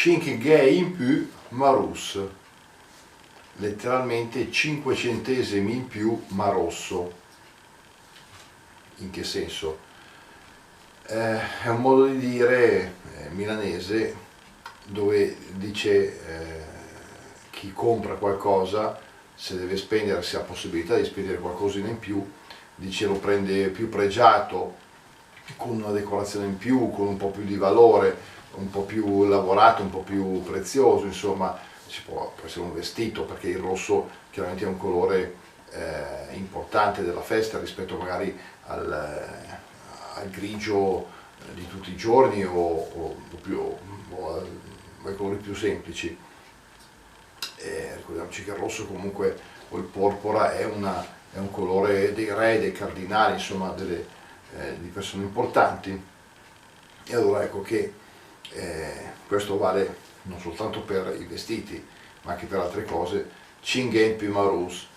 5 gay in più Marus, letteralmente 5 centesimi in più ma rosso. In che senso? È un modo di dire milanese dove dice chi compra qualcosa, se deve spendere, se ha possibilità di spendere qualcosina in più, dice lo prende più pregiato, con una decorazione in più, con un po' più di valore, un po' più lavorato, un po' più prezioso, insomma può essere un vestito, perché il rosso chiaramente è un colore importante della festa rispetto magari al grigio di tutti i giorni o ai colori più semplici. Ricordiamoci che il rosso comunque, o il porpora, è un colore dei re, dei cardinali, insomma di persone importanti. E allora ecco che questo vale non soltanto per i vestiti ma anche per altre cose. Cingen Pimarus.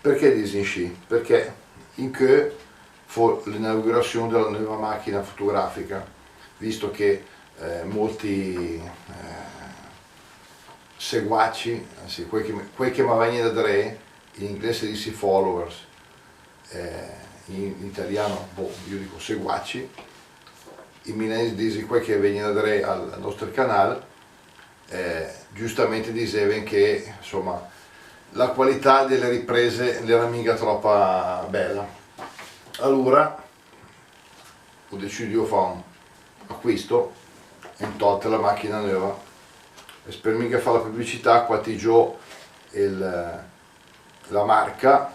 Perché disinci? Perché in che fu l'inaugurazione della nuova macchina fotografica, visto che molti seguaci, anzi quei che mi vengono da dire, in inglese dici followers, in italiano io dico seguaci, in milanese dici quei che vengono da dire al nostro canale, giustamente dicevano che insomma la qualità delle riprese non era mica troppo bella. Allora ho deciso di fare un acquisto e tolta la macchina nuova e per mica fare la pubblicità qualche giorno la marca,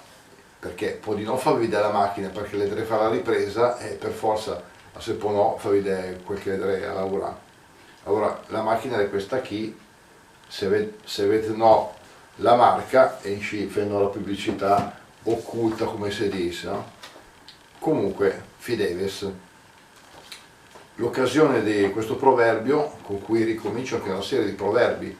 perché può di non far vedere la macchina perché le deve fare la ripresa e per forza se può no fa vedere quel che le deve lavorare. Allora la macchina è questa qui, se avete no la marca e ci fanno la pubblicità occulta, come si dice, no? Comunque fideves. L'occasione di questo proverbio, con cui ricomincio anche una serie di proverbi,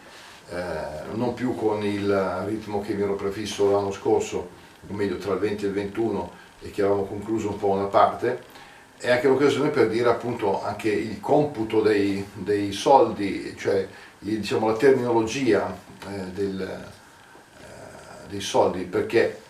non più con il ritmo che mi ero prefisso l'anno scorso, o meglio tra il 20 e il 21, e che avevamo concluso un po' una parte, è anche l'occasione per dire appunto anche il computo dei soldi, cioè diciamo la terminologia dei soldi, perché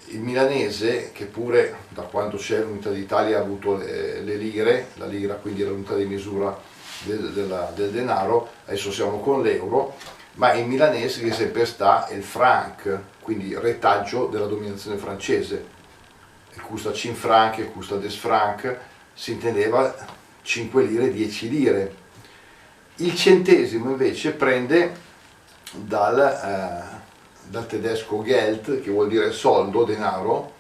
il milanese, che pure da quando c'è l'unità d'Italia ha avuto le lire, la lira quindi è l'unità di misura del denaro, adesso siamo con l'euro, ma il milanese che sempre sta è il franc, quindi retaggio della dominazione francese. E custa 5 franc, e custa 10 franc, si intendeva 5 lire, 10 lire. Il centesimo invece prende dal tedesco Geld, che vuol dire soldo, denaro,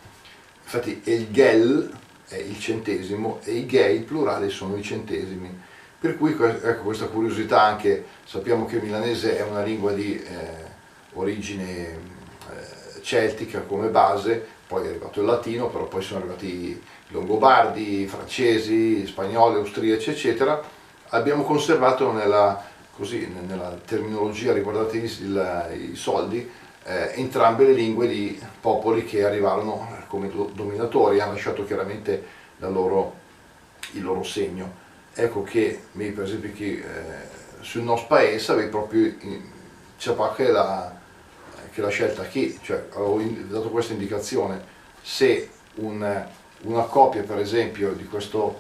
infatti il Gel è il centesimo e i Gei, il plurale, sono i centesimi. Per cui ecco questa curiosità anche, sappiamo che il milanese è una lingua di origine celtica come base, poi è arrivato il latino, però poi sono arrivati i longobardi, i francesi, gli spagnoli, austriaci, eccetera. Abbiamo conservato nella terminologia riguardante i soldi entrambe le lingue di popoli che arrivarono come dominatori, hanno lasciato chiaramente il loro segno. Ecco che per esempio sul nostro paese avevi proprio c'è che la scelta qui, cioè avevo dato questa indicazione: se una copia per esempio di questo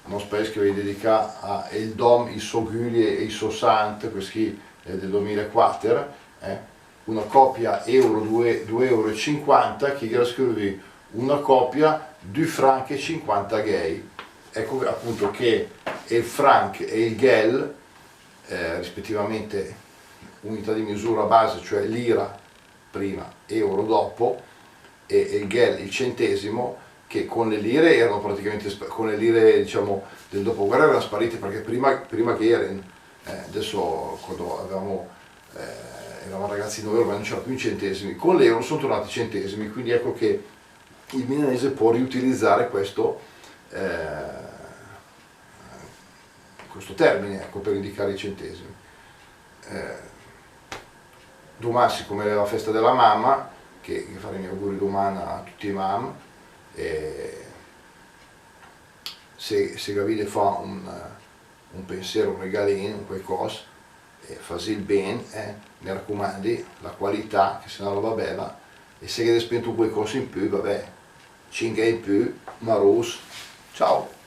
nostro paese che vi dedica a il Dom, i Soguli e i Sossant, questi del 2004, una copia euro 2,50 €, che gliela scrivi una copia 2 franc e 50 gay. Ecco appunto che il franc e il gel, rispettivamente unità di misura base, cioè lira prima, euro dopo, e il gel, il centesimo, che con le lire erano praticamente, con le lire diciamo del dopoguerra erano sparite, perché prima che erano, adesso quando eravamo ragazzi noi ormai non c'erano più i centesimi, con l'euro sono tornati i centesimi, quindi ecco che il milanese può riutilizzare questo termine, ecco, per indicare i centesimi. Domani, siccome è la festa della mamma, che fare i miei auguri domani a tutti i mam, se Gavide fa un pensiero, un regalino, un qualcosa, e fai il bene, mi raccomandi, la qualità, che se no va bella, e se hai spento qualcosa in più, vabbè, 5 in più, Marus, ciao!